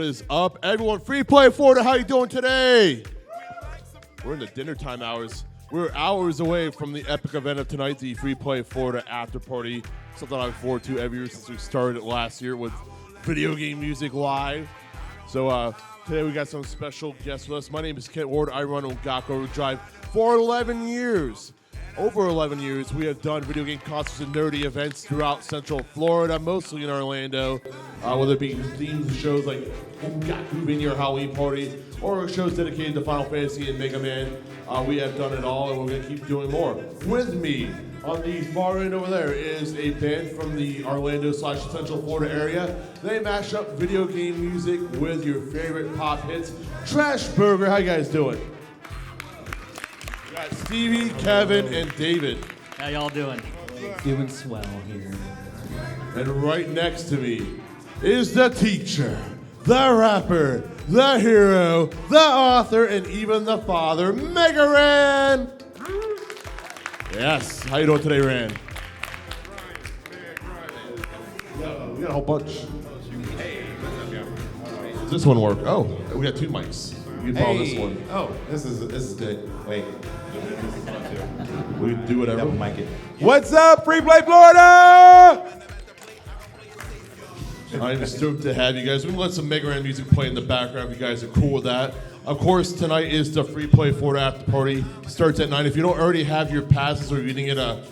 is up? Everyone, Free Play Florida, how you doing today? We're in the dinner time hours. We're hours away from the epic event of tonight, the Free Play Florida After Party. Something I look forward to every year since we started it last year with video game music live. So today we got some special guests with us. My name is Kent Ward. I run Ongaku Overdrive for 11 years. Over 11 years, we have done video game concerts and nerdy events throughout Central Florida, mostly in Orlando, whether it be themed shows like Ongaku Vineyard or Halloween Party, or shows dedicated to Final Fantasy and Mega Man. We have done it all, and we're going to keep doing more. With me on the far end over there is a band from the Orlando/Central Florida area. They mash up video game music with your favorite pop hits. Trash Burger, how you guys doing? We got Stevie, Kevin, and David. How y'all doing? Doing swell here. And right next to me is the teacher, the rapper, the hero, the author, and even the father, Mega Ran. Yes, how you doing today, Ran? We got a whole bunch. Does this one work? Oh, we got two mics. You can follow this one. Oh, this is good. Wait. We can do whatever. Double mic it. What's up, Free Play Florida? I'm stoked to have you guys. We're going to let some Mega Ran music play in the background if you guys are cool with that. Of course, tonight is the Free Play Florida After Party. Starts at 9. If you don't already have your passes or you didn't get a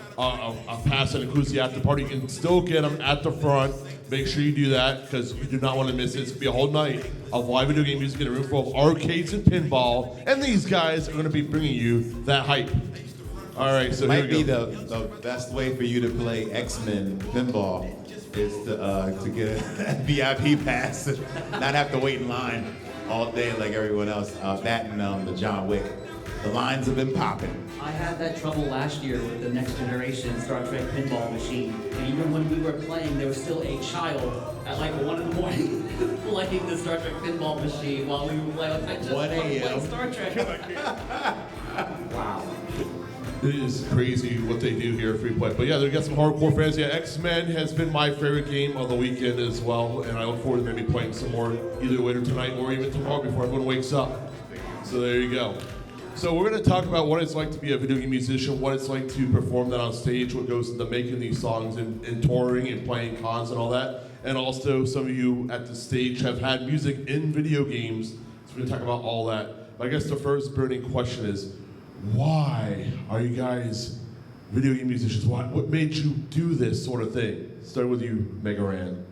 pass that includes the After Party, you can still get them at the front. Make sure you do that because you do not want to miss it. It's going to be a whole night of live video game music in a room full of arcades and pinball. And these guys are going to be bringing you that hype. All right, so Might here we be go. the best way for you to play X-Men pinball is to get a VIP pass and not have to wait in line all day like everyone else. That and the John Wick. The lines have been popping. I had that trouble last year with the Next Generation Star Trek pinball machine. And even when we were playing, there was still a child at like 1 in the morning playing the Star Trek pinball machine while we were playing. I just 1 want to play a.m. Star Trek. Wow. It is crazy what they do here at Free Play. But yeah, they got some hardcore fans. Yeah, X-Men has been my favorite game of the weekend as well. And I look forward to maybe playing some more either later tonight or even tomorrow before everyone wakes up. So there you go. So we're going to talk about what it's like to be a video game musician, what it's like to perform that on stage, what goes into making these songs and touring and playing cons and all that. And also some of you at the stage have had music in video games. So we're going to talk about all that. But I guess the first burning question is, why are you guys video game musicians? What made you do this sort of thing? Start with you, Mega Ran.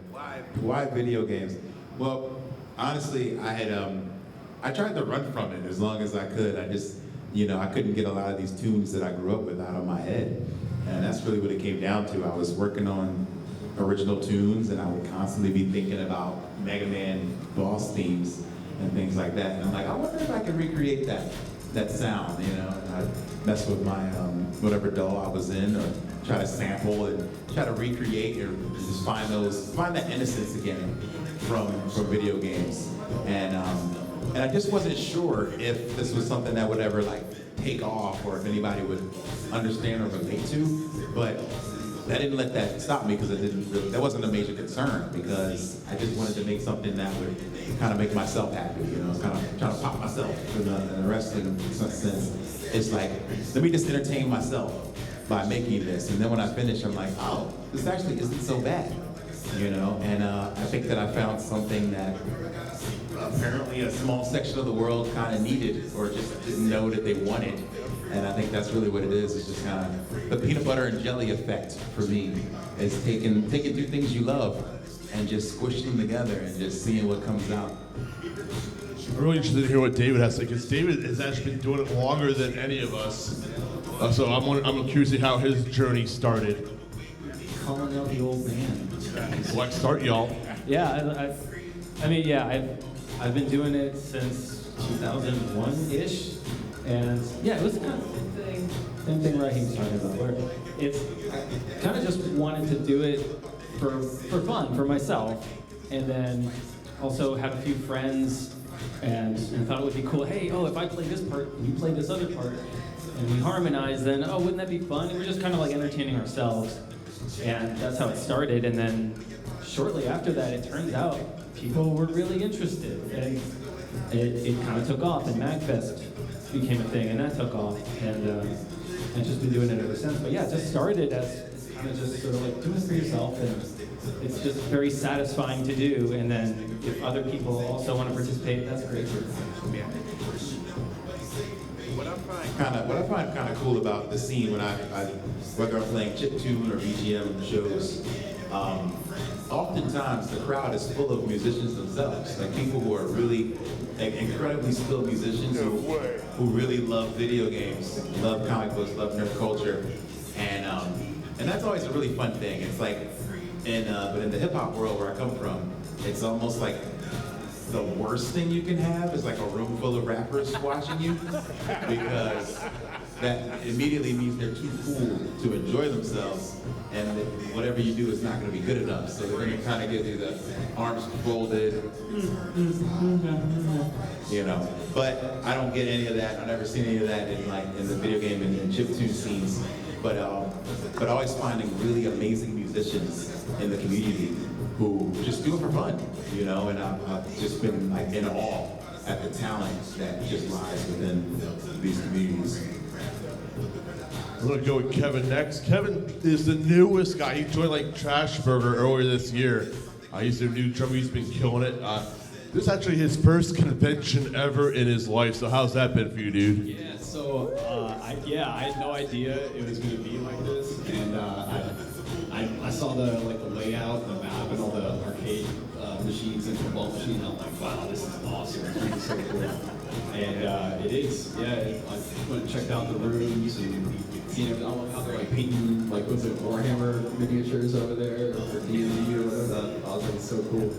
Why video games? Well, honestly, I tried to run from it as long as I could. I just, I couldn't get a lot of these tunes that I grew up with out of my head. And that's really what it came down to. I was working on original tunes and I would constantly be thinking about Mega Man boss themes and things like that. And I'm like, I wonder if I can recreate that sound, And I'd mess with my whatever doll I was in or try to sample and try to recreate or just find that innocence again from video games. And I just wasn't sure if this was something that would ever take off or if anybody would understand or relate to. But I didn't let that stop me because that wasn't a major concern because I just wanted to make something that would kind of make myself happy. Kind of trying to pop myself in the wrestling sense. It's like, let me just entertain myself by making this. And then when I finish, I'm like, oh, this actually isn't so bad. And I think that I found something that apparently a small section of the world kind of needed or just didn't know that they wanted. And I think that's really what it is. It's just kind of the peanut butter and jelly effect for me. Is taking two things you love and just squishing them together and just seeing what comes out. I'm really interested to hear what David has to say because David has actually been doing it longer than any of us. So I'm curious to see how his journey started. Calling out the old man. Let's start, y'all. Yeah, I've been doing it since 2001-ish, and yeah, it was kind of the same thing Raheem's talking about, where I kind of just wanted to do it for fun, for myself, and then also have a few friends and thought it would be cool. Hey, if I play this part, and you play this other part, and we harmonize, then wouldn't that be fun? And we're just kind of entertaining ourselves, and that's how it started. And then shortly after that, it turns out people were really interested, and it kind of took off, and MagFest became a thing, and that took off, and I've just been doing it ever since. But yeah, it just started as kind of just sort of like doing it for yourself, and it's just very satisfying to do, and then if other people also want to participate, that's great. What I find kind of cool about the scene when whether I'm playing chiptune or BGM shows, oftentimes the crowd is full of musicians themselves, like people who are really incredibly skilled musicians who really love video games, love comic books, love nerd culture, and that's always a really fun thing. It's like, but in the hip hop world where I come from, it's almost like the worst thing you can have is like a room full of rappers watching you, because that immediately means they're too cool to enjoy themselves, and that whatever you do is not going to be good enough. So they're going to kind of give you the arms folded, you know. But I don't get any of that. I've never seen any of that in the video game and chiptune scenes. But always finding really amazing musicians in the community who just do it for fun, you know. And I've just been like in awe at the talent that just lies within these communities. I'm gonna go with Kevin next. Kevin is the newest guy. He joined like Trash Burger earlier this year. He's their new drummer. He's been killing it. This is actually his first convention ever in his life. So how's that been for you, dude? Yeah, so I had no idea it was going to be like this, and I saw the layout, the map, and all the arcade machines and football machines. I'm like, wow, this is awesome. It's really so cool. And it is, yeah. I went and checked out the rooms and seen it. I love how they're like painting, like, what's it, Warhammer miniatures over there, or D&D or whatever. I was like, it's so cool.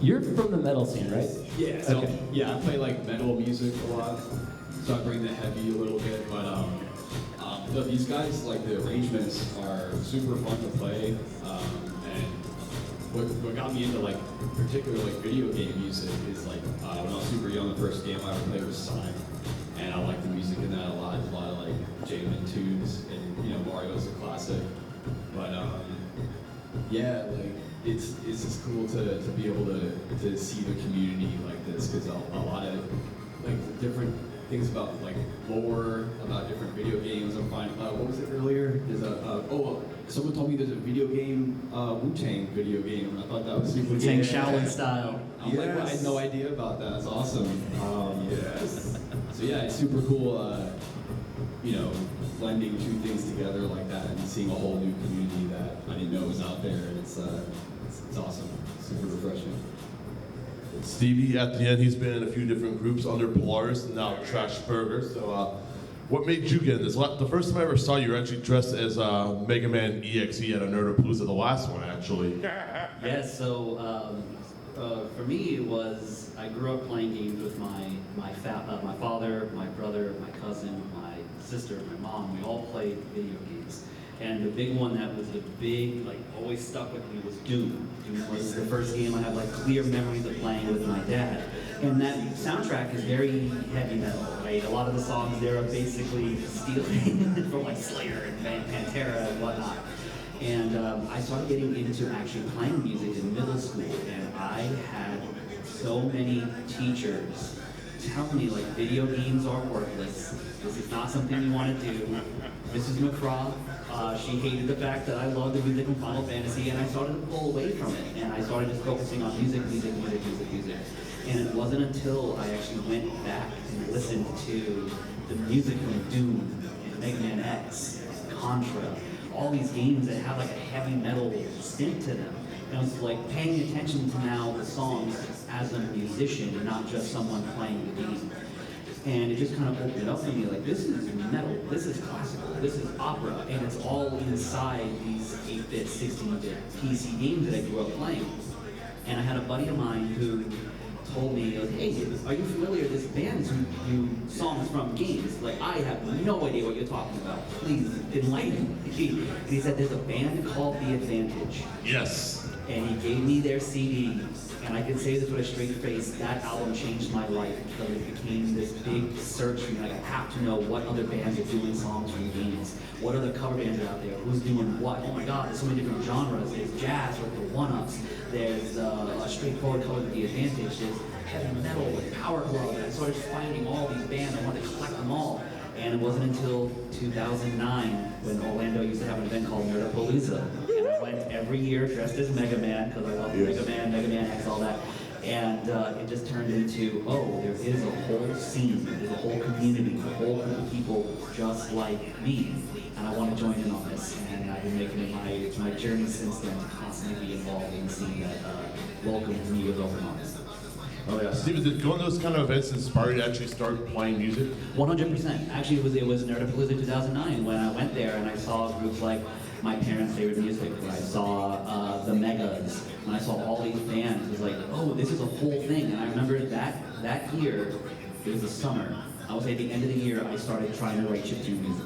You're from the metal scene, right? Yeah, so, Okay. yeah, I play like metal music a lot, so I bring the heavy a little bit, but these guys, like, the arrangements are super fun to play, and what got me into like particular like video game music is like when I was super young, the first game I ever played was Sonic, and I like the music in that a lot of like J-Man tunes, and you know, Mario's a classic, but yeah, like it's just cool to be able to see the community like this, because a lot of like different things about like lore about different video games. I'm finding what was it earlier? Someone told me there's a video game, Wu-Tang video game, and I thought that was super Wu-Tang cool. Shaolin style. I'm like, well, I had no idea about that. That's awesome. Yes. So yeah, it's super cool. You know, blending two things together like that and seeing a whole new community that I didn't know was out there, and it's awesome. Super refreshing. Stevie, at the end, he's been in a few different groups under Polaris and now Trash Burger. So, what made you get in this? The first time I ever saw you, you were actually dressed as Mega Man EXE at a Nerdapalooza, the last one, actually. Yes, so for me it was, I grew up playing games with my father, my brother, my cousin, my sister, my mom. We all played video games. And the big one that was always stuck with me was Doom. Doom was the first game I have like clear memories of playing with my dad. And that soundtrack is very heavy metal, right? A lot of the songs there are basically stealing from like Slayer and Pantera and whatnot. And I started getting into actually playing music in middle school, and I had so many teachers tell me like video games are worthless. This is not something you want to do. Mrs. McCraw, she hated the fact that I loved the music from Final Fantasy, and I started to pull away from it. And I started just focusing on music. And it wasn't until I actually went back and listened to the music from Doom and Mega Man X, Contra, all these games that have like a heavy metal stint to them. And I was like paying attention to now the songs as a musician and not just someone playing the game. And it just kind of opened it up for me, like, this is metal, this is classical, this is opera, and it's all inside these 8-bit, 16-bit PC games that I grew up playing. And I had a buddy of mine who told me, like, hey, are you familiar with this band who do songs from games? Like, I have no idea what you're talking about. Please enlighten me. And he said, there's a band called The Advantage. Yes. And he gave me their CD. And I can say this with a straight face, that album changed my life because it became this big search for me. Like, I have to know what other bands are doing songs from games. what other cover bands are out there, who's doing what. Oh my God, there's so many different genres. There's jazz with the one-ups. There's a straightforward cover with The Advantage. There's heavy metal with Power Glove. And I started finding all these bands. I wanted to collect them all. And it wasn't until 2009 when Orlando used to have an event called Nerdapalooza. And I went every year dressed as Mega Man, because I love Mega Man X, all that. And it just turned into, oh, there is a whole scene, there's a whole community, a whole group of people just like me. And I want to join in on this. And I've been making it my journey since then to constantly be involved in the scene that welcomes me with open arms. Oh yeah, Steve, did going to those kind of events inspire you to actually start playing music? 100%. Actually, it was Nerdapalooza 2009 when I went there and I saw groups like my parents' favorite music, when I saw the Megas, when I saw all these bands. It was like, oh, this is a whole thing. And I remember that year, it was the summer. I would say at the end of the year, I started trying to write chiptune music.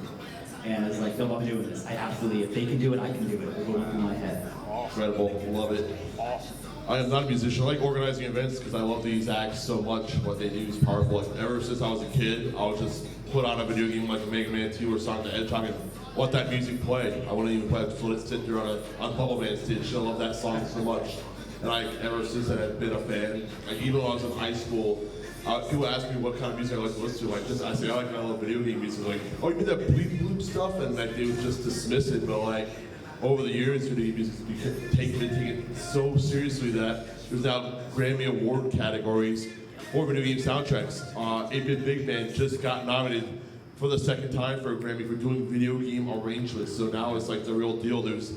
And I was like, no, I'm doing this. I absolutely, if they can do it, I can do it. It was going through my head. Incredible, love it. I am not a musician. I like organizing events because I love these acts so much. What they do is powerful. Like, ever since I was a kid, I would just put on a video game like Mega Man 2 or Sonic the Hedgehog and let that music play. I wouldn't even play. I just let it sit there on Bubble Band stage. I love that song so much. And ever since then, I've been a fan. Like, even when I was in high school, people ask me what kind of music I like to listen to. I say I love video game music. Like, oh, you mean that bleep bloop stuff? And like, they would just dismiss it. But like, over the years, video game music has taken it so seriously that there's now Grammy Award categories for video game soundtracks. 8-Bit Big Band just got nominated for the second time for a Grammy for doing video game arrangements. So now it's like the real deal. There's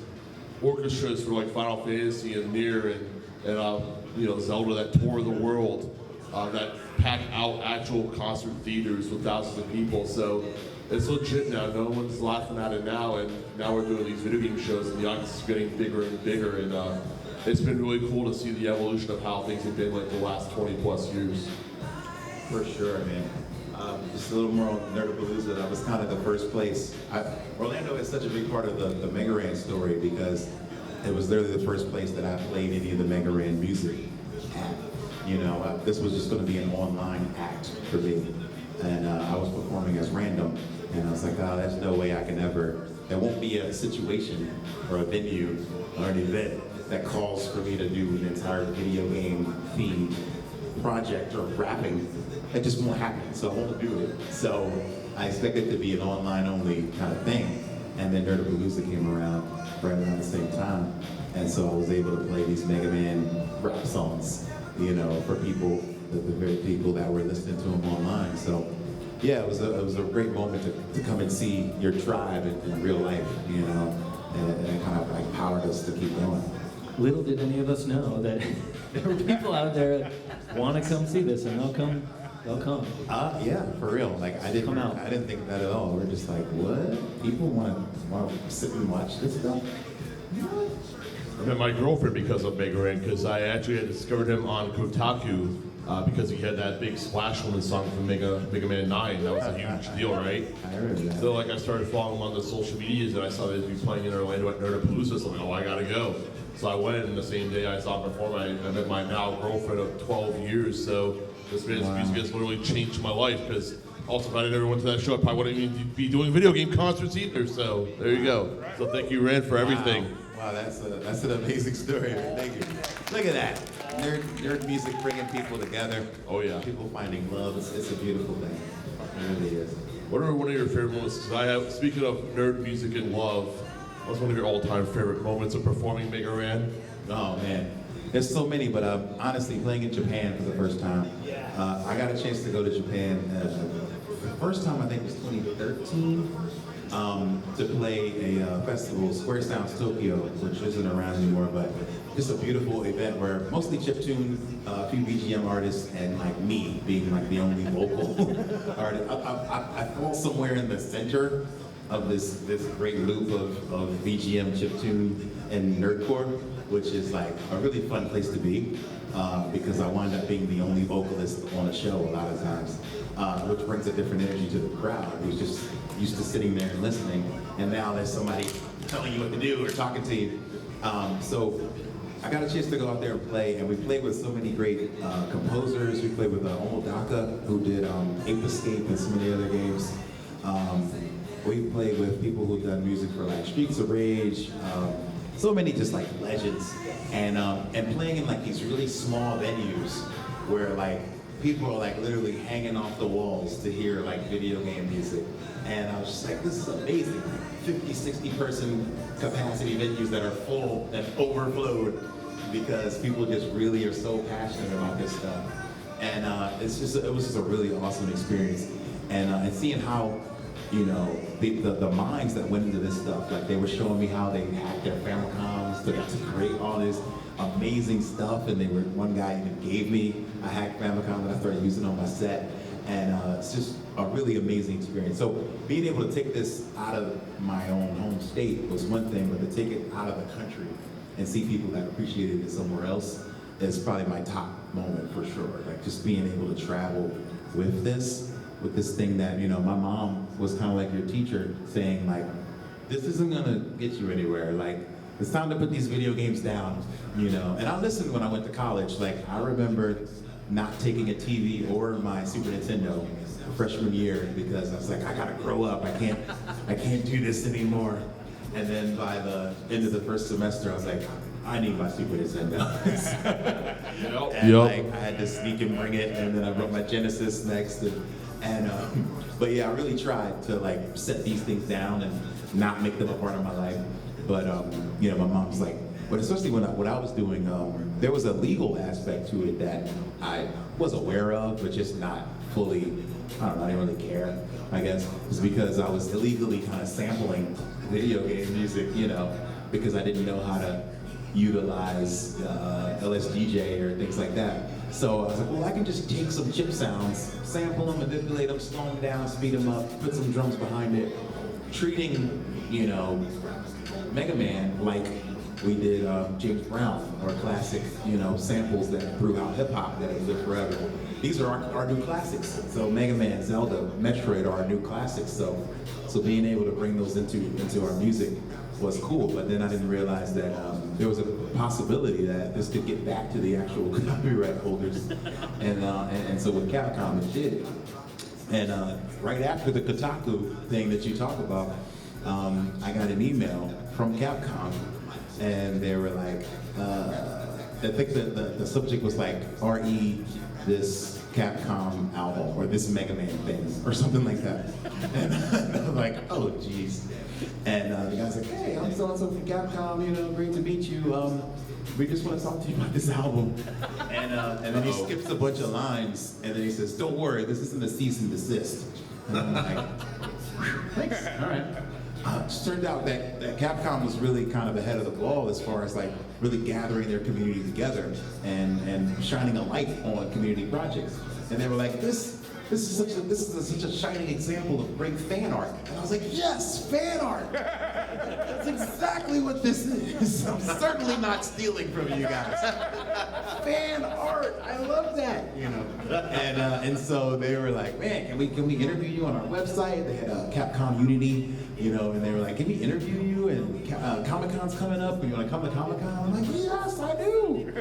orchestras for like Final Fantasy and Nier and Zelda that tour the world, that pack out actual concert theaters with thousands of people. So it's legit now. No one's laughing at it now, and now we're doing these video game shows, and the audience is getting bigger and bigger. And it's been really cool to see the evolution of how things have been like the last 20 plus years. For sure, man. Just a little more on Nerdapalooza. That was kind of the first place. Orlando is such a big part of the Mega Ran story because it was literally the first place that I played any of the Mega Ran music. This was just going to be an online act for me. And I was performing as random. And I was like, oh, there's no way I can ever, there won't be a situation or a venue or an event that calls for me to do an entire video game themed project or rapping. It just won't happen, so I won't do it. So I expected it to be an online only kind of thing. And then Nerdapalooza came around right around the same time. And so I was able to play these Mega Man rap songs, for people, the very people that were listening to them online. So yeah, it was a great moment to come and see your tribe in real life, and it kind of like powered us to keep going. Little did any of us know that there were people out there that want to come see this, and they'll come. Yeah, for real. Like I didn't think that at all. We're just like, what? People want to sit and watch this stuff? I met my girlfriend because of Mega Ran, because I actually had discovered him on Kotaku because he had that big Splash Woman song from Mega Man 9. That was a huge deal, right? I remember that. So I started following him on the social medias, and I saw that he'd be playing in Orlando at Nerdapalooza. So I'm like, oh, I gotta go. So I went, and the same day I saw him perform, I met my now girlfriend of 12 years. So this man's music has literally changed my life, because also if I didn't ever went to that show, I probably wouldn't even be doing video game concerts either. So there you go. So thank you, Ran, for everything. Wow, that's an amazing story. Thank you. Look at that. Nerd music bringing people together. Oh yeah. People finding love. It's a beautiful thing. It really is. What are one of your favorite moments? Because speaking of nerd music and love, what's one of your all-time favorite moments of performing Mega Ran? Oh man, there's so many, but honestly, playing in Japan for the first time, I got a chance to go to Japan. The first time I think was 2013 to play a festival, Square Sounds Tokyo, which isn't around anymore, but just a beautiful event where mostly chiptune, a few BGM artists, and like me being like the only vocal artist. I fall somewhere in the center of this great loop of BGM, chiptune, and nerdcore, which is like a really fun place to be because I wind up being the only vocalist on a show a lot of times, which brings a different energy to the crowd who's just used to sitting there and listening, and now there's somebody telling you what to do or talking to you. So I got a chance to go out there and play, and we played with so many great composers. We played with Ongaku, who did Ape Escape and so many other games. We played with people who've done music for like Streets of Rage, so many just like legends, and playing in like these really small venues where like people are like literally hanging off the walls to hear like video game music. And I was just like, this is amazing. 50, 60 person capacity venues that are full and overflowed because people just really are so passionate about this stuff. And it was just a really awesome experience. And seeing how, you know, the minds that went into this stuff, like they were showing me how they hacked their Famicoms to create all this amazing stuff. And one guy even gave me a hacked Famicom that I started using on my set. And it's just a really amazing experience. So being able to take this out of my own home state was one thing, but to take it out of the country and see people that appreciated it somewhere else is probably my top moment for sure. Like just being able to travel with this thing that, you know, my mom was kind of like your teacher saying like, this isn't gonna get you anywhere. Like, it's time to put these video games down, you know? And I listened when I went to college. Like, I remember not taking a TV or my Super Nintendo freshman year because I was like, I gotta grow up. I can't do this anymore. And then by the end of the first semester, I was like, I need my Super Nintendo. And like, I had to sneak and bring it, and then I brought my Genesis next. But yeah, I really tried to like set these things down and not make them a part of my life. But you know, my mom's like, but especially when I was doing, there was a legal aspect to it that I was aware of, but just not fully, I don't know, I didn't really care, I guess. It's because I was illegally kind of sampling video game music, you know, because I didn't know how to utilize LSDJ or things like that. So I was like, well, I can just take some chip sounds, sample them, manipulate them, slow them down, speed them up, put some drums behind it, treating, you know, Mega Man like we did James Brown or classic, you know, samples that throughout hip hop that have lived forever. These are our new classics. So Mega Man, Zelda, Metroid are our new classics. So being able to bring those into our music was cool. But then I didn't realize that there was a possibility that this could get back to the actual copyright holders. And so with Capcom, it did. And right after the Kotaku thing that you talk about, I got an email from Capcom, and they were like, I think the subject was like, RE this Capcom album, or this Mega Man thing, or something like that. And I was like, oh geez. And the guy's like, hey, I'm so-and-so from Capcom, you know, great to meet you. We just want to talk to you about this album. And then he skips a bunch of lines, and then he says, don't worry, this isn't a cease and desist. And I'm like, thanks, all right. It just turned out that Capcom was really kind of ahead of the ball as far as like really gathering their community together and shining a light on community projects. And they were like, this is such a shining example of great fan art. And I was like, yes, fan art. That's exactly what this is. I'm certainly not stealing from you guys. Fan art, I love that, you know. And so they were like, man, can we interview you on our website? They had a Capcom Unity, you know, and they were like, can we interview you? And Comic-Con's coming up, and you want to come to Comic-Con? I'm like, yes, I do.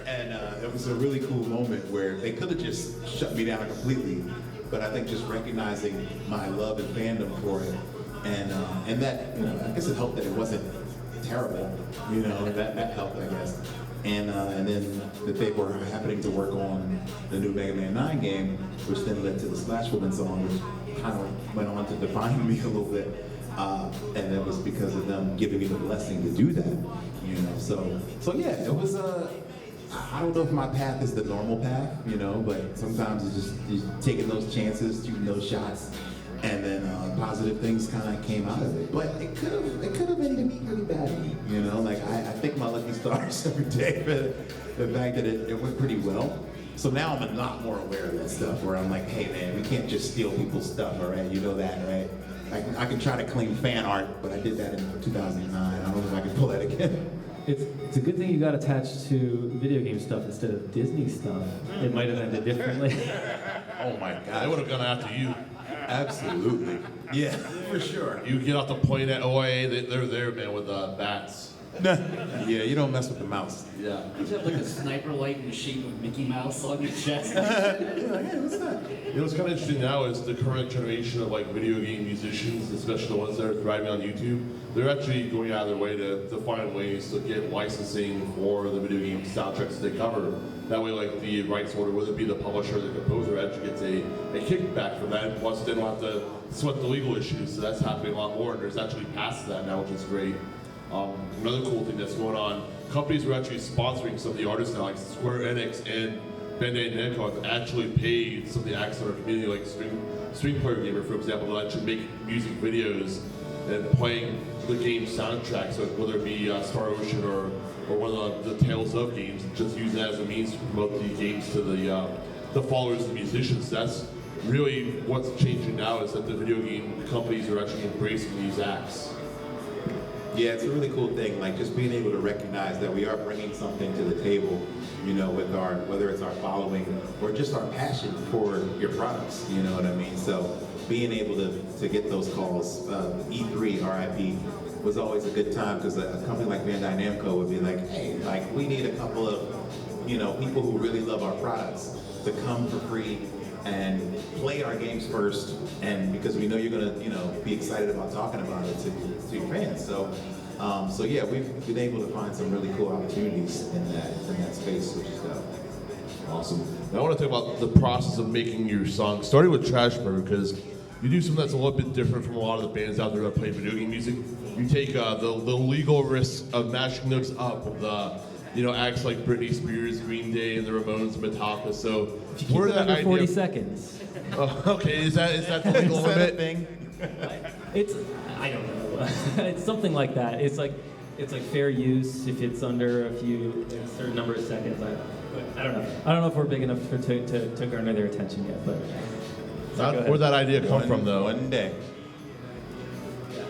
And it was a really cool moment where they could have just shut me down completely, but I think just recognizing my love and fandom for it, and that, you know, I guess it helped that it wasn't terrible, you know, that helped, I guess. And then that they were happening to work on the new Mega Man 9 game, which then led to the Splash Woman song, which kind of went on to define me a little bit. And it was because of them giving me the blessing to do that, you know. So yeah, it was I don't know if my path is the normal path, you know, but sometimes it's just taking those chances, shooting those shots, and then positive things kind of came out of it. But it could have ended really badly, you know. Like I thank my lucky stars every day for the fact that it went pretty well. So now I'm a lot more aware of that stuff, where I'm like, hey man, we can't just steal people's stuff, all right? You know that, right? I can try to claim fan art, but I did that in 2009. I don't know if I can pull that again. It's a good thing you got attached to video game stuff instead of Disney stuff. It might have ended differently. Oh my God, they would have gone after you. Absolutely. Yeah, for sure. You get off the plane at OIA, they're there, man, with bats. Yeah, you don't mess with the mouse. Yeah. You have like a sniper light in the shape of Mickey Mouse on your chest. You're like, hey, what's that? You know what's kind of interesting now is the current generation of like video game musicians, especially the ones that are thriving on YouTube. They're actually going out of their way to find ways to get licensing for the video game soundtracks that they cover. That way, like the rights holder, whether it be the publisher or the composer, actually gets a kickback from that. And plus, they don't have to sweat the legal issues. So that's happening a lot more, and there's actually past that now, which is great. Another cool thing that's going on, companies are actually sponsoring some of the artists now, like Square Enix and Bandai Namco have actually paid some of the acts in our community, like Stream Player Gamer, for example, to actually make music videos and playing the game soundtracks, so whether it be Star Ocean or one of the Tales of games, just use that as a means to promote the games to the followers and musicians. That's really what's changing now, is that the video game companies are actually embracing these acts. Yeah, it's a really cool thing, like just being able to recognize that we are bringing something to the table, you know, with whether it's our following or just our passion for your products, you know what I mean? So being able to get those calls, E3, RIP, was always a good time, because a company like Bandai Namco would be like, hey, like we need a couple of, you know, people who really love our products to come for free and play our games first, and because we know you're gonna, you know, be excited about talking about it to your fans. So yeah, we've been able to find some really cool opportunities in that space, which is dope. Awesome. Now I want to talk about the process of making your song, starting with Trashburger, because you do something that's a little bit different from a lot of the bands out there that play video game music. You take the legal risk of mashing notes up with acts like Britney Spears, Green Day, and the Ramones, and Metallica. So Where did that 40 seconds. Okay, is that the legal limit? Thing? It's, I don't know. It's something like that. It's like fair use if it's under a certain number of seconds. I don't know. I don't know if we're big enough to garner their attention yet, but. Where'd that idea come from, though? One day.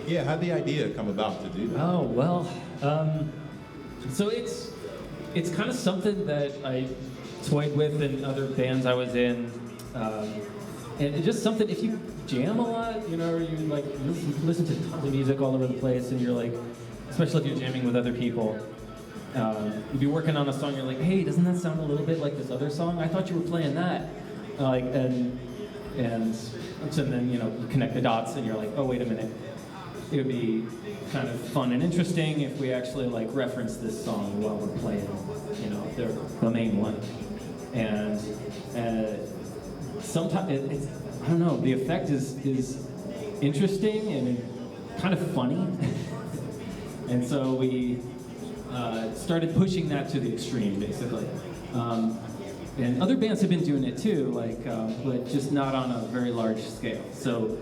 Yeah, how'd the idea come about to do that? Oh, well, so it's kind of something that I toyed with in other bands I was in, and it's just something, if you jam a lot, you know, or you like listen to tons of music all over the place, and you're like, especially if you're jamming with other people, you'd be working on a song, you're like, hey, doesn't that sound a little bit like this other song? I thought you were playing that, and so then, you know, you connect the dots and you're like, oh, wait a minute. It would be kind of fun and interesting if we actually like reference this song while we're playing, you know, the main one. And sometimes it's, I don't know, the effect is interesting and kind of funny. And so we started pushing that to the extreme, basically. And other bands have been doing it too, like, but just not on a very large scale. So,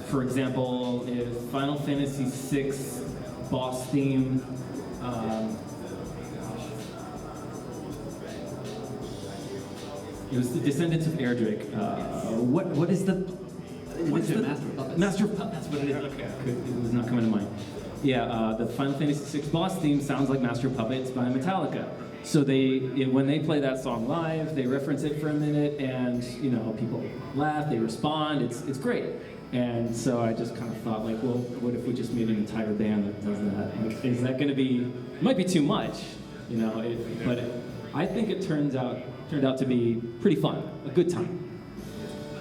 for example, if Final Fantasy VI boss theme, it was the Descendants of Erdrick. What is the? What's the Master of Puppets. Master of Puppets. That's what it is. Okay, it was not coming to mind. Yeah, the Final Fantasy VI boss theme sounds like Master of Puppets by Metallica. So when they play that song live, they reference it for a minute, and you know, people laugh, they respond. It's great. And so I just kind of thought, like, well, what if we just made an entire band that does that? Like, is that going to be? It might be too much, you know. But I think it turned out to be pretty fun, a good time.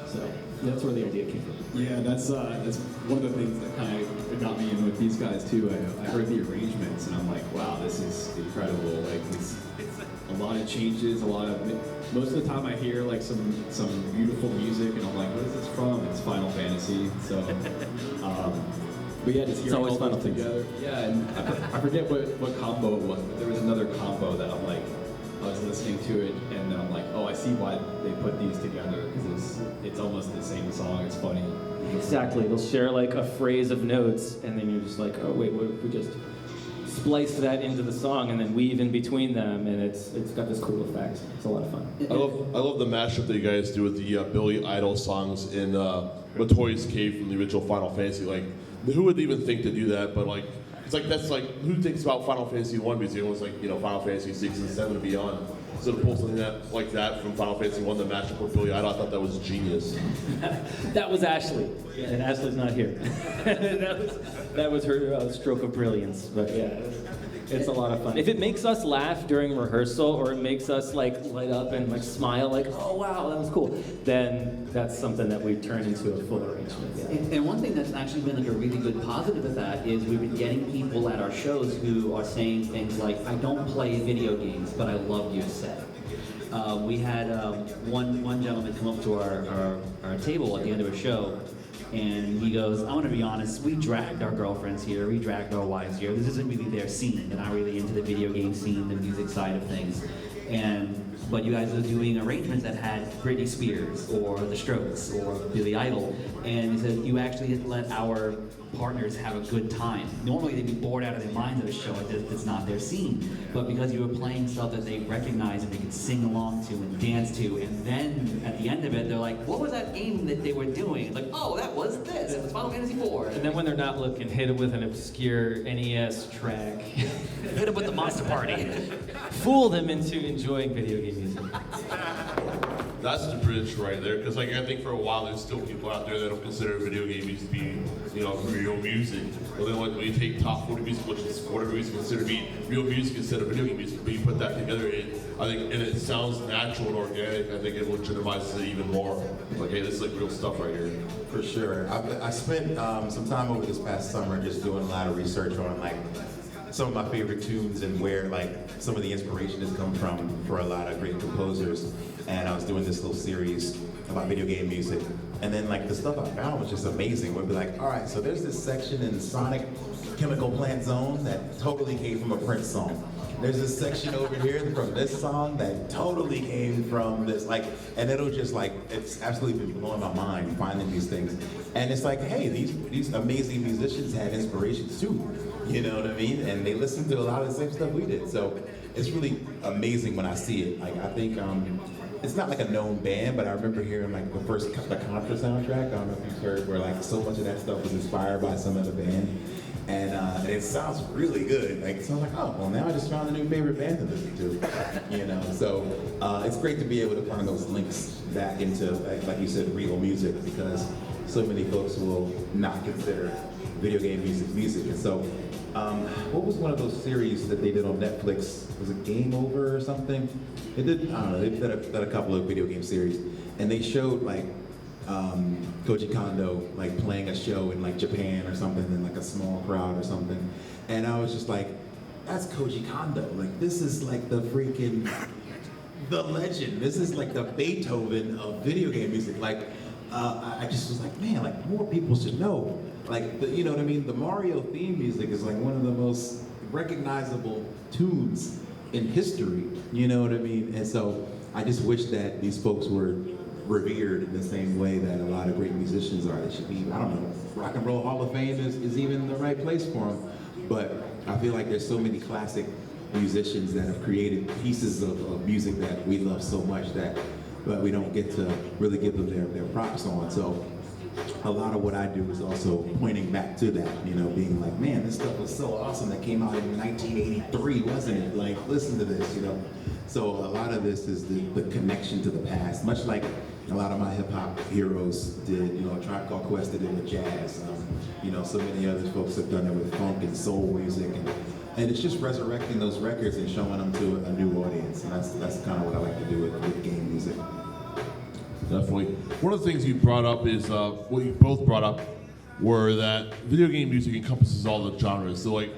So that's where the idea came from. Yeah, that's one of the things that kind of got me in with these guys too. I heard the arrangements and I'm like, wow, this is incredible. Like it's a lot of changes, most of the time I hear like some beautiful music and I'm like, what is this from? It's Final Fantasy. So, but yeah, just hearing all those together. Yeah, and I forget what combo it was, but there was another combo that I'm like, I was listening to it, and then I'm like, oh, I see why they put these together, because it's almost the same song. It's funny. Exactly. They'll share like a phrase of notes, and then you're just like, oh wait, what if we just splice that into the song and then weave in between them, and it's got this cool effect. It's a lot of fun. I love the mashup that you guys do with the Billy Idol songs in Matoi's Cave from the original Final Fantasy. Like, who would even think to do that? But like, it's like, that's like, who thinks about Final Fantasy 1 music? It was like, you know, Final Fantasy 6 and 7 and beyond. So to pull something like that from Final Fantasy 1 that matched up with Billy Idol, I thought that was genius. That was Ashley, and Ashley's not here. that was her stroke of brilliance. But yeah, it's a lot of fun. If it makes us laugh during rehearsal, or it makes us like light up and like smile, like oh wow, that was cool, then that's something that we turn into a full arrangement. Yeah. And one thing that's actually been like a really good positive with that is we've been getting people at our shows who are saying things like, I don't play video games, but I love your set. We had one gentleman come up to our table at the end of a show, and he goes, I want to be honest, we dragged our girlfriends here, we dragged our wives here. This isn't really their scene. They're not really into the video game scene, the music side of things. But you guys are doing arrangements that had Britney Spears or The Strokes or Billy Idol, and he said you actually let our partners have a good time. Normally they'd be bored out of their minds at a show like this. It's not their scene, but because you were playing stuff that they recognize and they could sing along to and dance to, and then at the end of it they're like, what was that game that they were doing? It's like, oh, that was this. It was Final Fantasy IV. And then when they're not looking, hit it with an obscure NES track. Hit it with the Monster Party. Fool them into enjoying video game music. That's the bridge right there, because like I think for a while there's still people out there that don't consider video game music to be, real music. But then when you take top 40 music, which is whatever music considered to be real music instead of video game music, but you put that together, I think, and it sounds natural and organic. I think it legitimizes it even more. Like, hey, this is like real stuff right here. For sure. I spent some time over this past summer just doing a lot of research on like some of my favorite tunes and where like some of the inspiration has come from for a lot of great composers. And I was doing this little series about video game music. And then like the stuff I found was just amazing. We'd be like, all right, so there's this section in Sonic Chemical Plant Zone that totally came from a Prince song. There's this section over here from this song that totally came from this, like, and it'll just like, it's absolutely been blowing my mind finding these things. And it's like, hey, these amazing musicians had inspirations too, you know what I mean? And they listened to a lot of the same stuff we did. So it's really amazing when I see it. Like, I think, it's not like a known band, but I remember hearing like the Contra soundtrack. I don't know if you've heard, where like so much of that stuff was inspired by some other band. And it sounds really good. Like, so I'm like, oh, well, now I just found a new favorite band to listen to, So it's great to be able to find those links back into, like you said, real music, because so many folks will not consider video game music. And so, what was one of those series that they did on Netflix? Was it Game Over or something? They did, I don't know, they did a couple of video game series, and they showed like Koji Kondo like playing a show in like Japan or something in like a small crowd or something, and I was just like, that's Koji Kondo. Like, this is like the freaking the legend. This is like the Beethoven of video game music. Like, I just was like, man, like more people should know. Like, you know what I mean? The Mario theme music is like one of the most recognizable tunes in history. You know what I mean? And so I just wish that these folks were revered in the same way that a lot of great musicians are. They should be, I don't know, Rock and Roll Hall of Fame is even the right place for them. But I feel like there's so many classic musicians that have created pieces of music that we love so much that but we don't get to really give them their props on. So a lot of what I do is also pointing back to that, being like, man, this stuff was so awesome that came out in 1983, wasn't it? Like, listen to this, So a lot of this is the connection to the past, much like a lot of my hip hop heroes did, Tribe Called Quest did it with jazz. So many other folks have done it with funk and soul music, and it's just resurrecting those records and showing them to a new audience. And that's kind of what I like to do with game music. Definitely. One of the things you brought up is, what you both brought up, were that video game music encompasses all the genres. So like,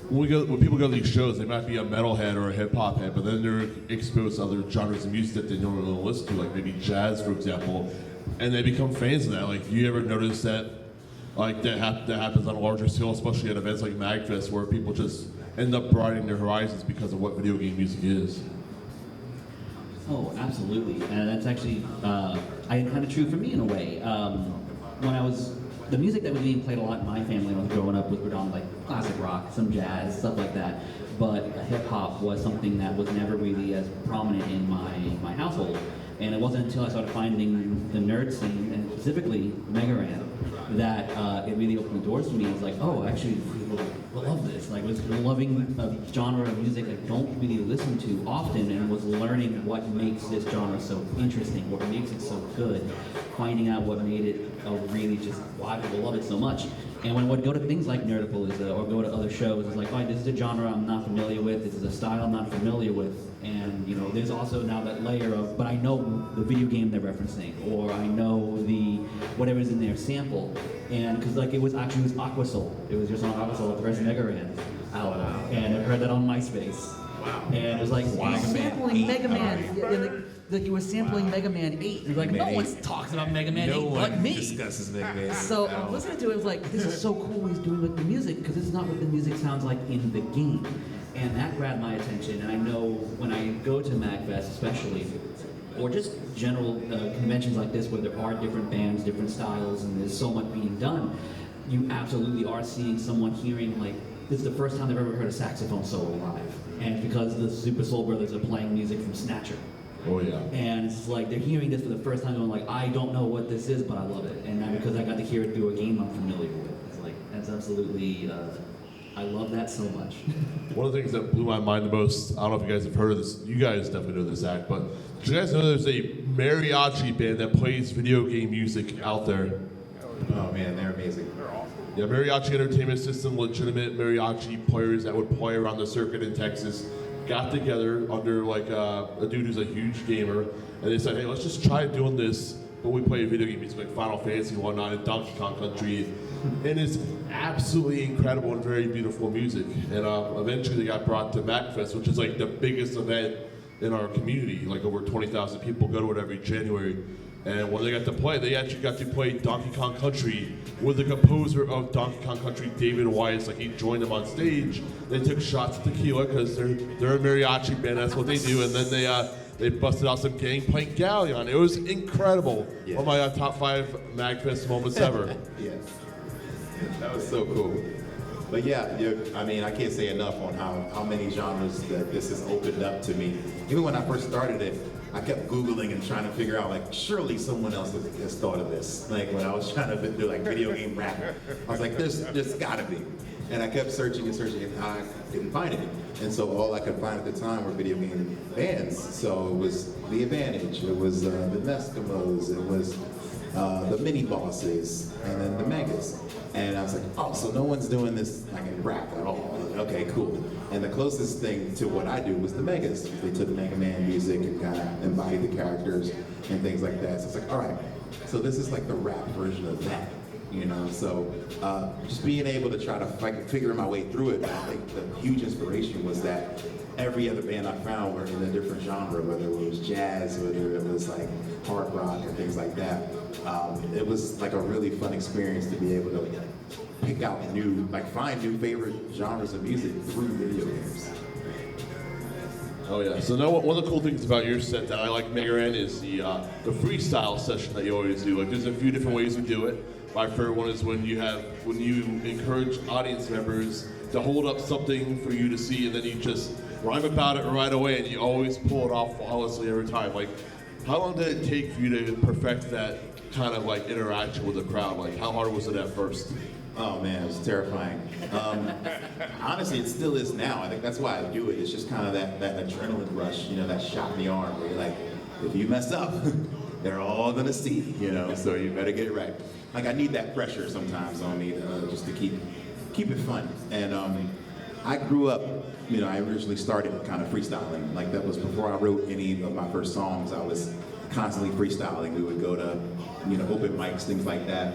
when people go to these shows, they might be a metalhead or a hip hop head, but then they're exposed to other genres of music that they normally don't listen to, like maybe jazz, for example, and they become fans of that. Like, you ever notice that, like that happens on a larger scale, especially at events like MagFest, where people just end up broadening their horizons because of what video game music is? Oh, absolutely. And that's actually kind of true for me in a way. The music that was being played a lot in my family when I was growing up was predominantly like classic rock, some jazz, stuff like that. But hip hop was something that was never really as prominent in my household. And it wasn't until I started finding the nerd scene, and specifically Mega Ran, that it really opened the doors for me. It's like, oh, actually, people love this. Like, was loving a genre of music I don't really listen to often, and was learning what makes this genre so interesting, what makes it so good, finding out what made it really just why people love it so much. And when I would go to things like Nerdipolis or go to other shows, it's like, oh, this is a genre I'm not familiar with, this is a style I'm not familiar with. And you know, there's also now that layer of, but I know the video game they're referencing, or I know the whatever's in their sample. And because like it was Aquasoul. It was just on Aquasoul, the first Mega Man out. And I heard that on MySpace. Wow. And it was like sampling Mega Man. Yeah, like you were sampling Mega Man 8. And like, no one talks about Mega Man 8 but me. discusses Mega Man. So I'm listening to it, I was like, this is so cool what he's doing with the music, because this is not what the music sounds like in the game. And that grabbed my attention, and I know when I go to MagFest especially, or just general conventions like this where there are different bands, different styles, and there's so much being done, you absolutely are seeing someone hearing, like, this is the first time they've ever heard a saxophone solo live. And it's because the Super Soul Brothers are playing music from Snatcher. Oh yeah. And it's like they're hearing this for the first time, going like, I don't know what this is, but I love it. And now because I got to hear it through a game I'm familiar with, it's like, that's absolutely, I love that so much. One of the things that blew my mind the most, I don't know if you guys have heard of this, you guys definitely know this act, but did you guys know there's a mariachi band that plays video game music out there? Oh man, they're amazing. Yeah, Mariachi Entertainment System, legitimate mariachi players that would play around the circuit in Texas, got together under like a dude who's a huge gamer, and they said, hey, let's just try doing this, but we play video game music like Final Fantasy and whatnot in Donkey Kong Country, and it's absolutely incredible and very beautiful music. And eventually they got brought to MagFest, which is like the biggest event in our community, like over 20,000 people go to it every January. And when they got to play, they actually got to play Donkey Kong Country with the composer of Donkey Kong Country, David Weiss. Like, he joined them on stage. They took shots of tequila because they're a mariachi band. That's what they do. And then they busted out some Gangplank Galleon. It was incredible. Yeah. One of my top 5 MagFest moments ever. Yes. That was so cool. But yeah, I mean, I can't say enough on how many genres that this has opened up to me. Even when I first started it, I kept Googling and trying to figure out, like, surely someone else has thought of this. Like, when I was trying to do, like, video game rap, I was like, there's gotta be. And I kept searching and searching, and I didn't find it. And so all I could find at the time were video game bands. So it was The Advantage, it was the Neskimos, it was the Mini Bosses, and then the Megas. And I was like, oh, so no one's doing this like in rap at all. Okay, cool. And the closest thing to what I do was the Megas. They took Mega Man music and kind of embodied the characters and things like that. So it's like, all right, so this is like the rap version of that, you know? So just being able to try to figure my way through it, I think the huge inspiration was that every other band I found were in a different genre, whether it was jazz, whether it was like hard rock and things like that. It was like a really fun experience to be able to pick out find new favorite genres of music through video games. Oh yeah. So now one of the cool things about your set that I like, Mega Man, is the freestyle session that you always do. Like, there's a few different ways you do it. My favorite one is when you encourage audience members to hold up something for you to see, and then you just rhyme about it right away, and you always pull it off flawlessly every time. Like, how long did it take for you to perfect that kind of like interaction with the crowd? Like, how hard was it at first? Oh man, it was terrifying. Honestly, it still is now. I think that's why I do it. It's just kind of that adrenaline rush, you know, that shot in the arm where you're like, if you mess up, they're all gonna see, you know, so you better get it right. Like, I need that pressure sometimes on me just to keep it fun. And I grew up, you know, I originally started kind of freestyling. Like, that was before I wrote any of my first songs. I was constantly freestyling. We would go to, you know, open mics, things like that.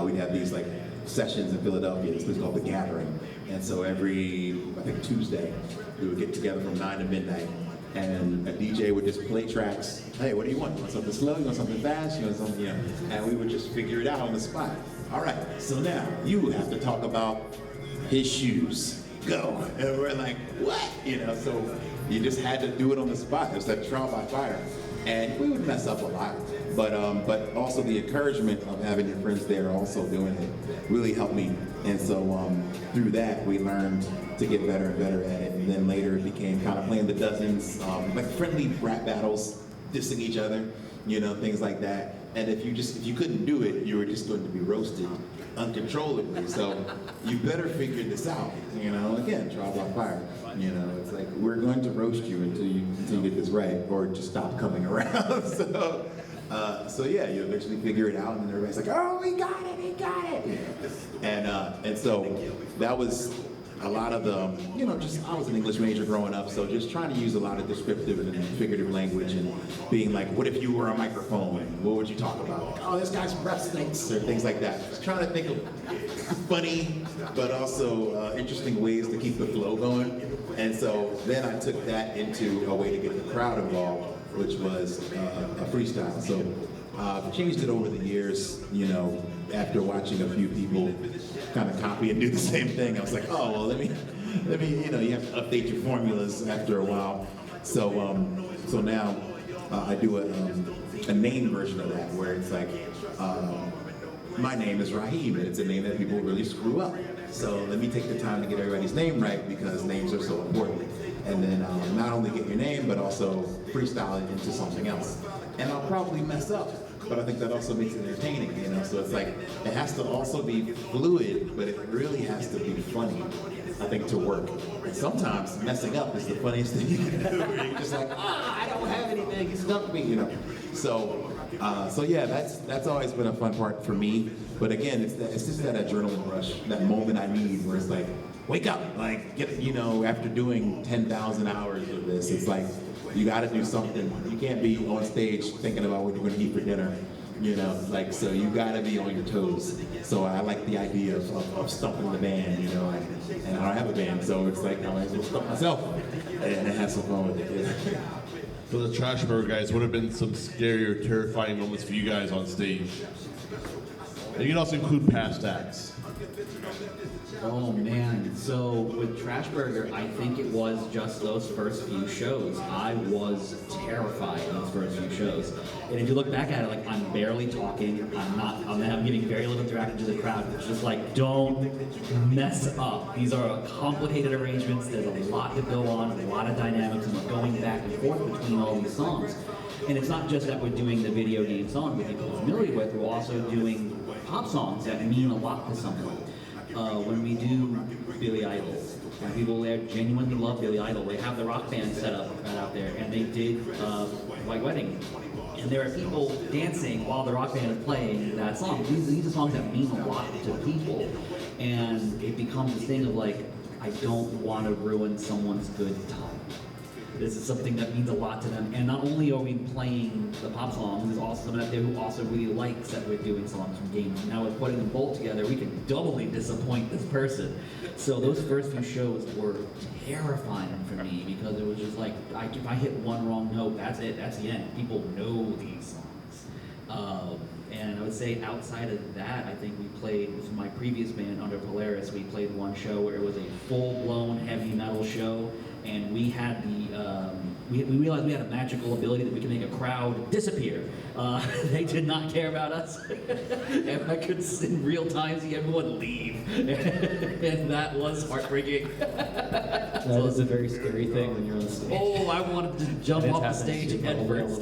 We'd have these like sessions in Philadelphia, this place called The Gathering. And so every, I think Tuesday, we would get together from 9 to midnight, and a DJ would just play tracks. Hey, what do you want? You want something slow? You want something fast? You want something, you know? And we would just figure it out on the spot. All right, so now you have to talk about his shoes. Go. And we're like, what? You know, so you just had to do it on the spot. It was like trial by fire. And we would mess up a lot, but also the encouragement of having your friends there also doing it really helped me. And so through that, we learned to get better and better at it. And then later it became kind of playing the dozens, like friendly rap battles, dissing each other, you know, things like that. And if you couldn't do it, you were just going to be roasted. uncontrollably. So you better figure this out. You know, again, trial by fire. You know, it's like we're going to roast you until you get this right, or just stop coming around. So yeah, you eventually figure it out, and everybody's like, "Oh, he got it!" And so that was a lot of the, you know, just I was an English major growing up, so just trying to use a lot of descriptive and figurative language, and being like, what if you were a microphone? What would you talk about? Like, oh, this guy's breath stinks, or things like that. Just trying to think of funny, but also interesting ways to keep the flow going. And so then I took that into a way to get the crowd involved, which was a freestyle. So I've changed it over the years, you know, after watching a few people kind of copy and do the same thing. I was like, oh, well, let me, you know, you have to update your formulas after a while. So now I do a name version of that, where it's like, my name is Raheem, and it's a name that people really screw up. So let me take the time to get everybody's name right, because names are so important. And then not only get your name, but also freestyle it into something else. And I'll probably mess up, but I think that also makes it entertaining, you know? So it's like, it has to also be fluid, but it really has to be funny, I think, to work. And sometimes messing up is the funniest thing you can do, where you're just like, I don't have anything, you stumped me, you know? So yeah, that's always been a fun part for me. But again, it's just that adrenaline rush, that moment I need where it's like, wake up, like, get, you know, after doing 10,000 hours of this, it's like, you gotta do something. You can't be on stage thinking about what you're gonna eat for dinner, you know, like, so you gotta be on your toes. So I like the idea of stumping the band, you know, and I don't have a band, so it's like, I might as well stump myself and have some fun with it. Yeah. For the Trash Burger guys, what have been some scary or terrifying moments for you guys on stage? And you can also include past acts. Oh man, so with Trash Burger, I think it was just those first few shows. I was terrified in those first few shows. And if you look back at it, like, I'm barely talking, I'm giving very little interaction to the crowd. It's just like, don't mess up. These are complicated arrangements, there's a lot to go on, a lot of dynamics, and we're going back and forth between all these songs. And it's not just that we're doing the video game songs that people are familiar with, we're also doing pop songs that mean a lot to someone. When we do Billy Idol, and people there genuinely love Billy Idol, they have the rock band set up right out there, and they did White Wedding. And there are people dancing while the rock band is playing that song. These are songs that mean a lot to people, and it becomes this thing of like, I don't want to ruin someone's good time. This is something that means a lot to them. And not only are we playing the pop songs, there's also someone out there who also really likes that we're doing songs from games. Now with putting them both together, we can doubly disappoint this person. So those first few shows were terrifying for me, because it was just like, if I hit one wrong note, that's it, that's the end. People know these songs. And I would say outside of that, I think we played, with my previous band, Under Polaris, we played one show where it was a full-blown heavy metal show, and we had we realized we had a magical ability that we could make a crowd disappear. They did not care about us, and I could in real time see everyone leave, and that was heartbreaking. That is a very scary thing when you're on stage. Oh, I wanted to jump off the stage head first.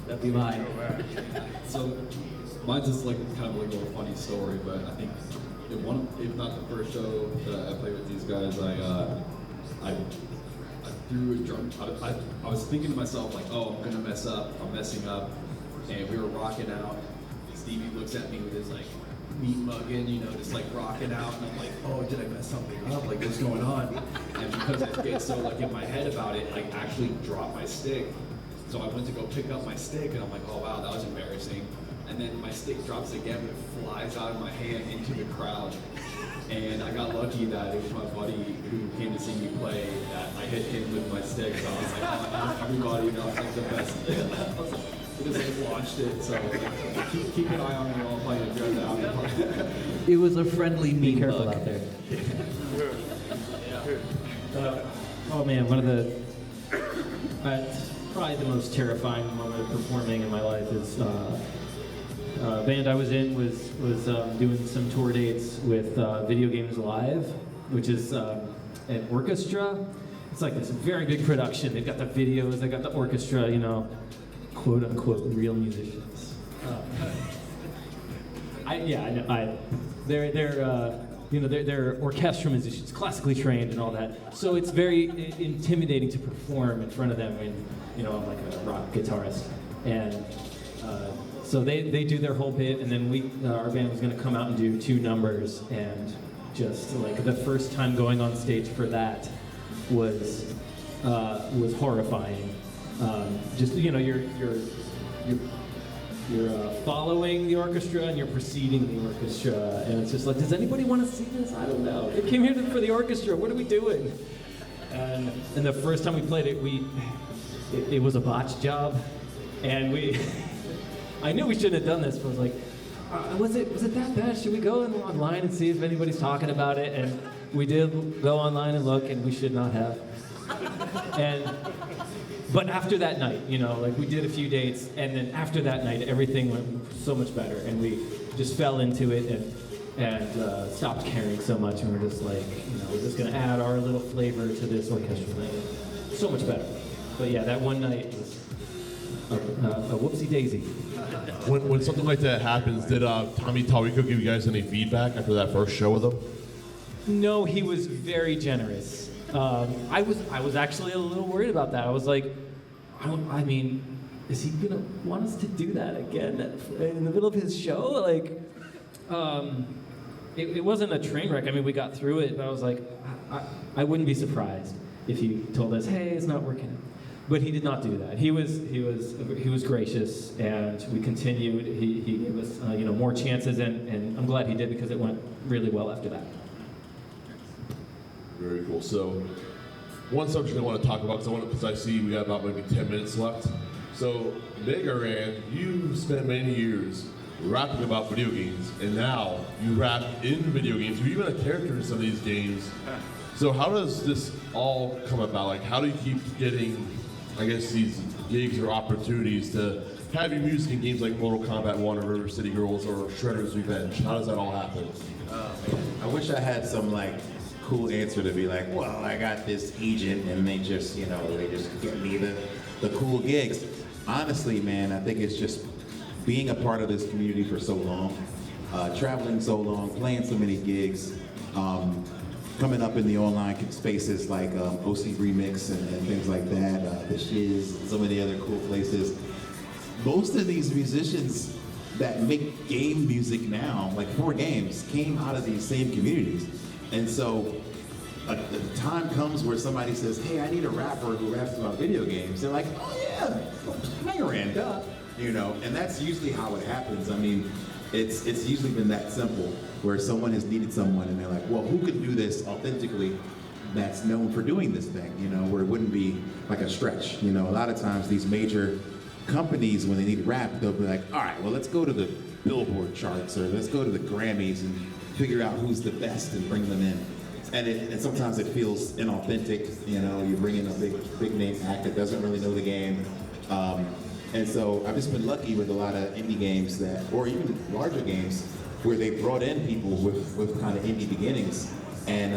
That'd be mine. So mine's just like kind of like a little funny story, but I think if not the first show that I played with these guys, I threw a drum. I was thinking to myself like, oh, I'm gonna mess up. I'm messing up, and we were rocking out. Stevie looks at me with his like meat mugging, you know, just like rocking out, and I'm like, oh, did I mess something up? Like, what's going on? And because I get so like in my head about it, I actually dropped my stick. So I went to go pick up my stick, and I'm like, oh wow, that was embarrassing. And then my stick drops again, but it flies out of my hand into the crowd. And I got lucky that it was my buddy who came to see me play, that I hit him with my stick. So I was like, oh, everybody, you know, it's like the best. I just like launched it, so like, keep an eye on me while I'm playing it out. It was a friendly meat Be careful bug. out there. Oh man, one of the probably the most terrifying moment of performing in my life is band I was in was doing some tour dates with Video Games Live, which is an orchestra. It's like this very big production. They've got the videos, they've got the orchestra, you know, quote unquote real musicians. They're orchestral musicians, classically trained and all that. So it's very intimidating to perform in front of them when, I'm like a rock guitarist. And so they do their whole bit, and then our band was going to come out and do 2 numbers, and just like the first time going on stage for that was horrifying. You're following the orchestra and you're preceding the orchestra, and it's just like, does anybody want to see this? I don't know. They came here for the orchestra. What are we doing? And the first time we played it, it was a botched job, and I knew we shouldn't have done this, but I was like, was it that bad? Should we go online and see if anybody's talking about it? And we did go online and look, and we should not have. But after that night, we did a few dates, and then after that night, everything went so much better, and we just fell into it and stopped caring so much, and we're just like, we're just gonna add our little flavor to this orchestral thing. So much better. But yeah, that one night was a whoopsie daisy. When something like that happens, did Tommy Tallarico give you guys any feedback after that first show with him? No, he was very generous. I was actually a little worried about that. I was like, I mean, is he gonna want us to do that again in the middle of his show? Like, it wasn't a train wreck. I mean, we got through it, but I was like, I wouldn't be surprised if he told us, hey, it's not working. But he did not do that. He was gracious, and we continued. He gave us more chances, and I'm glad he did, because it went really well after that. Very cool. So, one subject I want to talk about, because I see we got about maybe 10 minutes left. So, Mega Ran, you spent many years rapping about video games, and now you rap in video games. You're even a character in some of these games. So, how does this all come about? Like, how do you keep getting, I guess, these gigs or opportunities to have your music in games like Mortal Kombat 1 or River City Girls or Shredder's Revenge? How does that all happen? Oh, man. I wish I had some, cool answer to be like, well, I got this agent and they just get me the cool gigs. Honestly, man, I think it's just being a part of this community for so long, traveling so long, playing so many gigs, coming up in the online spaces like OC Remix and things like that, The Shiz, so many other cool places. Most of these musicians that make game music now, like for games, came out of these same communities. And so the time comes where somebody says, hey, I need a rapper who raps about video games. They're like, oh yeah, Mega Ran, duh. And that's usually how it happens. I mean, it's usually been that simple, where someone has needed someone and they're like, well, who can do this authentically that's known for doing this thing, where it wouldn't be like a stretch. A lot of times these major companies, when they need rap, they'll be like, all right, well, let's go to the Billboard charts, or let's go to the Grammys and figure out who's the best and bring them in. And sometimes it feels inauthentic, you bring in a big name act that doesn't really know the game. And so I've just been lucky with a lot of indie games or even larger games, where they brought in people with kind of indie beginnings, and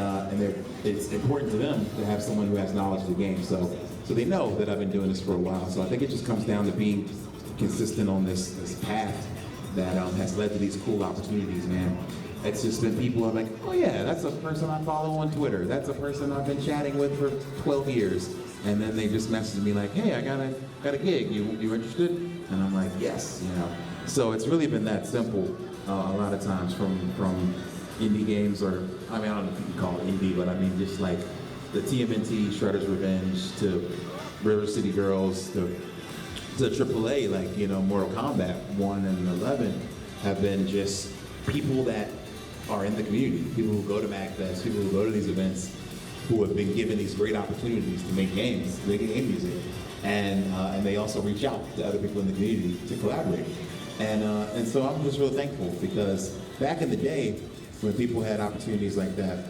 it's important to them to have someone who has knowledge of the game. So they know that I've been doing this for a while. So I think it just comes down to being consistent on this path that has led to these cool opportunities, man. It's just been people are like, oh yeah, that's a person I follow on Twitter. That's a person I've been chatting with for 12 years. And then they just message me like, hey, I got a gig. You interested? And I'm like, yes, So it's really been that simple a lot of times from indie games, or I don't know if you can call it indie, but I mean just like the TMNT, Shredder's Revenge, to River City Girls, to AAA, like Mortal Kombat 1 and 11 have been just people that are in the community, people who go to MagFest, people who go to these events, who have been given these great opportunities to make games, make game music, and they also reach out to other people in the community to collaborate. And so I'm just really thankful, because back in the day, when people had opportunities like that,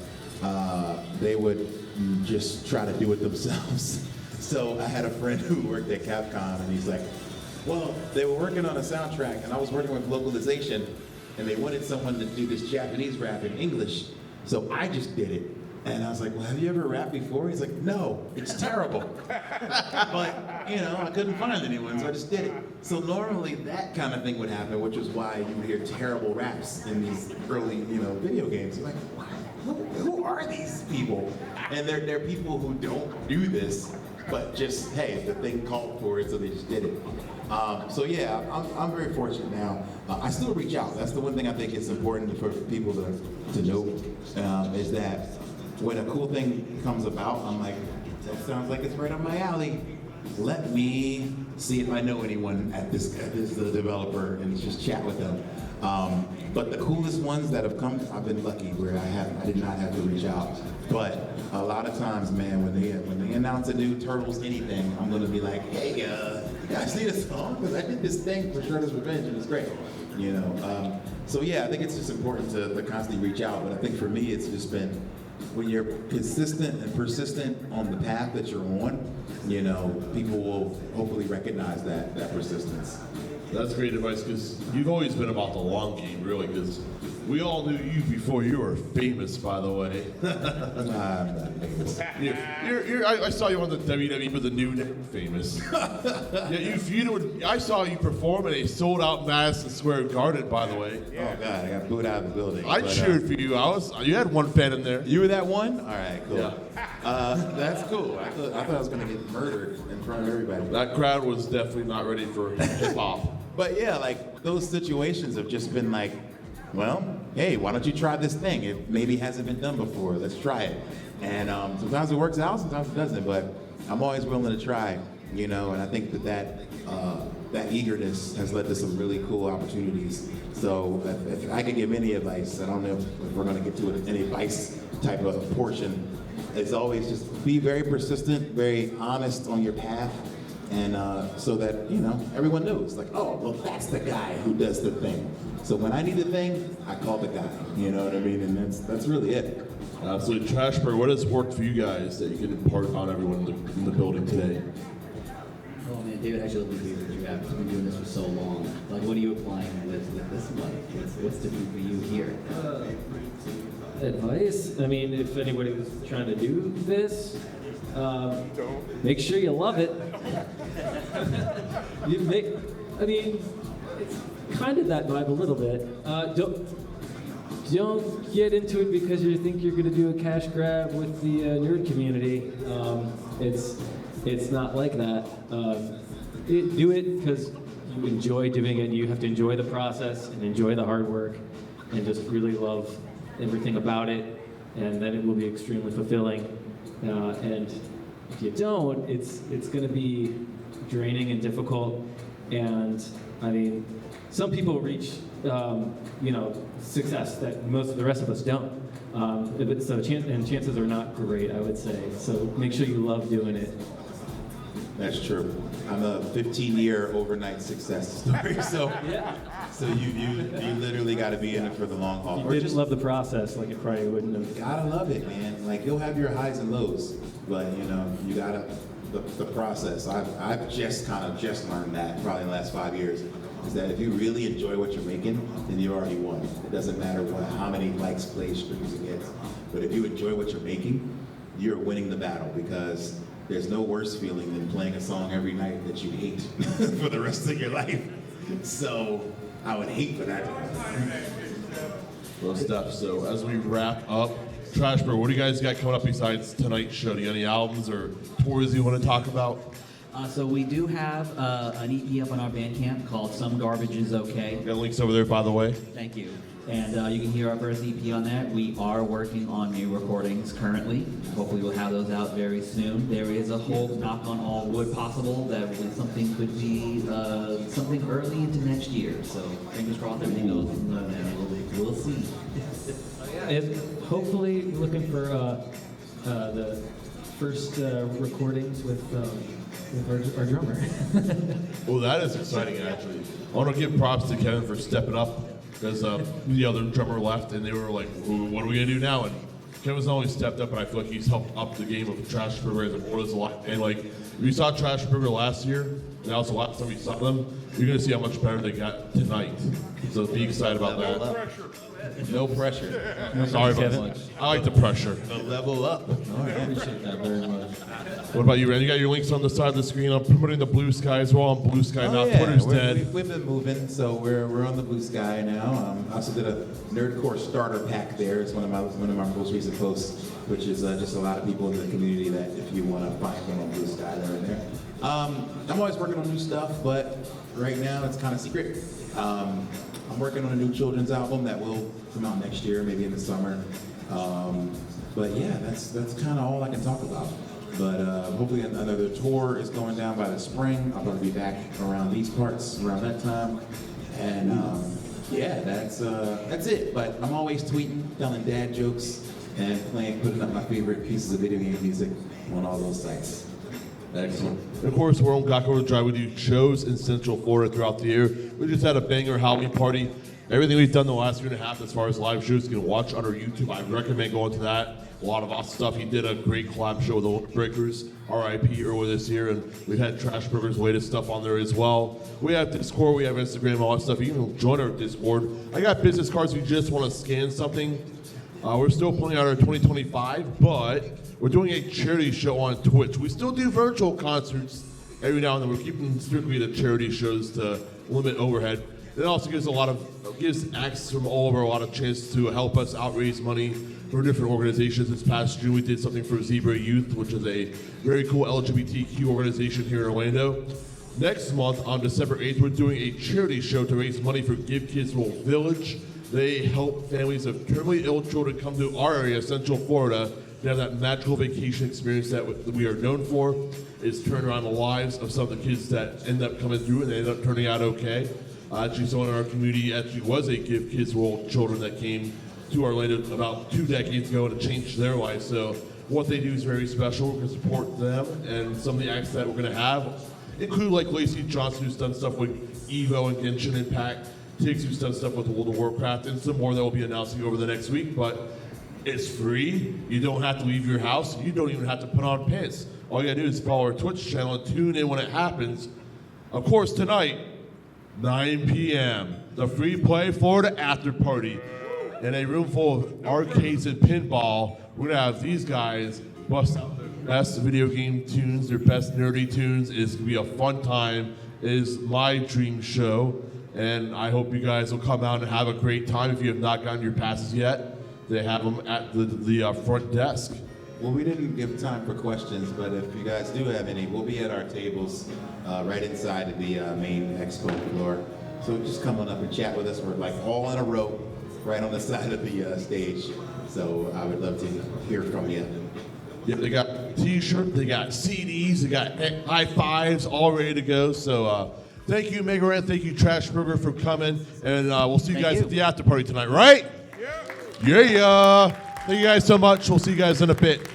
they would just try to do it themselves. So I had a friend who worked at Capcom, and he's like, well, they were working on a soundtrack, and I was working with localization, and they wanted someone to do this Japanese rap in English. So I just did it. And I was like, well, have you ever rapped before? He's like, no, it's terrible. But, you know, I couldn't find anyone, so I just did it. So normally that kind of thing would happen, which is why you would hear terrible raps in these early, you know, video games. You're like, who are these people? And they're people who don't do this, but just, hey, the thing called for it, so they just did it. So yeah, I'm very fortunate now. I still reach out. That's the one thing I think is important for people to know, is that when a cool thing comes about, I'm like, that sounds like it's right up my alley. Let me see if I know anyone at this developer and just chat with them. But the coolest ones that have come, I've been lucky where I did not have to reach out. But a lot of times, man, when they announce a new Turtles anything, I'm gonna be like, hey, you guys see this song? Because I did this thing for Shredder's Revenge and it's great. You know, so yeah, I think it's just important to constantly reach out. But I think for me, it's just been when you're consistent and persistent on the path that you're on, you know, people will hopefully recognize that persistence. That's great advice, because you've always been about the long game, really, because we all knew you before you were famous, by the way. I'm not famous. I saw you on the WWE for the new famous. Yeah, I saw you perform at a sold-out Madison Square Garden, by the way. Oh God, I got booed out of the building. I cheered for you. You had one fan in there. You were that one? All right, cool. Yeah. That's cool. I thought I was gonna get murdered in front of everybody. That crowd was definitely not ready for hip hop. But yeah, like those situations have just been like, well, hey, why don't you try this thing? It maybe hasn't been done before. Let's try it. And sometimes it works out, sometimes it doesn't. But I'm always willing to try, you know. And I think that eagerness has led to some really cool opportunities. So if I could give any advice, I don't know if we're going to get to an advice type of portion. It's always just be very persistent, very honest on your path. And so that, you know, everyone knows, like, oh, well, that's the guy who does the thing. So when I need a thing, I call the guy. You know what I mean? And that's really it. Absolutely. Trashberg, what has worked for you guys that you can impart on everyone in the building today? Oh man, David, actually, let me hear what you have. You've been doing this for so long. Like, what are you applying with this life? What's different for you here? Advice? I mean, if anybody was trying to do this, make sure you love it. It's kind of that vibe a little bit. Don't get into it because you think you're going to do a cash grab with the nerd community. It's not like that. Do it because you enjoy doing it. You have to enjoy the process and enjoy the hard work and just really love everything about it, and then it will be extremely fulfilling. And if you don't, it's going to be draining and difficult. And I mean, some people reach success that most of the rest of us don't. So chances are not great, I would say. So make sure you love doing it. That's true. I'm a 15-year overnight success story. So Yeah. so you literally got to be in it for the long haul. You Or didn't just love the process like you probably wouldn't have. gotta love it, man. Like you'll have your highs and lows, but you know you gotta the process. I've just learned that probably in the last 5 years. Is that if you really enjoy what you're making, then you already won. It doesn't matter how many likes, plays, streams it gets. But if you enjoy what you're making, you're winning the battle, because there's no worse feeling than playing a song every night that you hate for the rest of your life. So I would hate for that. Well, stuff. So as we wrap up, Trashberg, what do you guys got coming up besides tonight's show? Do you have any albums or tours you want to talk about? So we do have an EP up on our Bandcamp called Some Garbage Is Okay. Got links over there, by the way. Thank you. And you can hear our first EP on that. We are working on new recordings currently. Hopefully we'll have those out very soon. There is a whole knock on all wood possible that something could be something early into next year. So fingers crossed everything goes and we'll see. Hopefully looking for the first recordings with our drummer. Well, that is exciting, actually. I want to give props to Kevin for stepping up, because the other drummer left, and they were like, what are we going to do now? And Kevin's not only stepped up, but I feel like he's helped up the game of Trash Burger as a lot. And like, if you saw Trash Burger last year, and also last time you saw them, you're gonna see how much better they got tonight. So be excited about that. No pressure. Sorry about that. I like the pressure. The level up. I appreciate that very much. What about you, Randy? You got your links on the side of the screen. I'm promoting the Blue Sky as well. On Blue Sky now. Twitter's dead. We've been moving, so we're on the Blue Sky now. I also did a Nerdcore starter pack there. It's one of my most recent posts, which is just a lot of people in the community that if you want to find them on Blue Sky, they're in there. I'm always working on new stuff, but right now it's kind of secret. I'm working on a new children's album that will come out next year, maybe in the summer. But yeah, that's kind of all I can talk about. But hopefully another tour is going down by the spring. I'll probably be back around these parts around that time. And yeah, that's it. But I'm always tweeting, telling dad jokes, and putting up my favorite pieces of video game music on all those sites. Excellent. And of course, we're on Ongaku Overdrive. We do shows in Central Florida throughout the year. We just had a banger Halloween party. Everything we've done the last year and a half as far as live shows, you can watch on our YouTube. I recommend going to that. A lot of awesome stuff. He did a great collab show with the Breakers, RIP, earlier this year, and we've had Trash Burger's latest stuff on there as well. We have Discord, we have Instagram, all that stuff. You can join our Discord. I got business cards if you just want to scan something. We're still pulling out our 2025, but we're doing a charity show on Twitch. We still do virtual concerts every now and then. We're keeping strictly the charity shows to limit overhead. It also gives acts from all over a lot of chance to help us raise money for different organizations. This past June, we did something for Zebra Youth, which is a very cool LGBTQ organization here in Orlando. Next month, on December 8th, we're doing a charity show to raise money for Give Kids World Village. They help families of terminally ill children come to our area, Central Florida, to have that magical vacation experience that we are known for. It's turn around the lives of some of the kids that end up coming through and they end up turning out okay. Actually, someone in our community actually was a Give Kids World Children that came to Orlando about 2 decades ago and it changed their life. So what they do is very special. We're going to support them, and some of the acts that we're going to have include like Lacey Johnson, who's done stuff with Evo and Genshin Impact, Tiggs, who's done stuff with World of Warcraft, and some more that we'll be announcing over the next week. But it's free. You don't have to leave your house. You don't even have to put on pants. All you got to do is follow our Twitch channel and tune in when it happens. Of course, tonight, 9 p.m., the Free Play Florida after party. In a room full of arcades and pinball, we're gonna have these guys bust out their best video game tunes, their best nerdy tunes. It's gonna be a fun time. It is my dream show, and I hope you guys will come out and have a great time. If you have not gotten your passes yet, they have them at the front desk. Well, we didn't give time for questions, but if you guys do have any, we'll be at our tables right inside of the main expo floor. So just come on up and chat with us. We're like all in a row right on the side of the stage. So I would love to hear from you. Yeah, they got t-shirts, they got CDs, they got high fives, all ready to go. So thank you, Mega Ran, thank you, Trash Burger, for coming. And we'll see you guys at the after party tonight, right? Yeah. Thank you guys so much. We'll see you guys in a bit.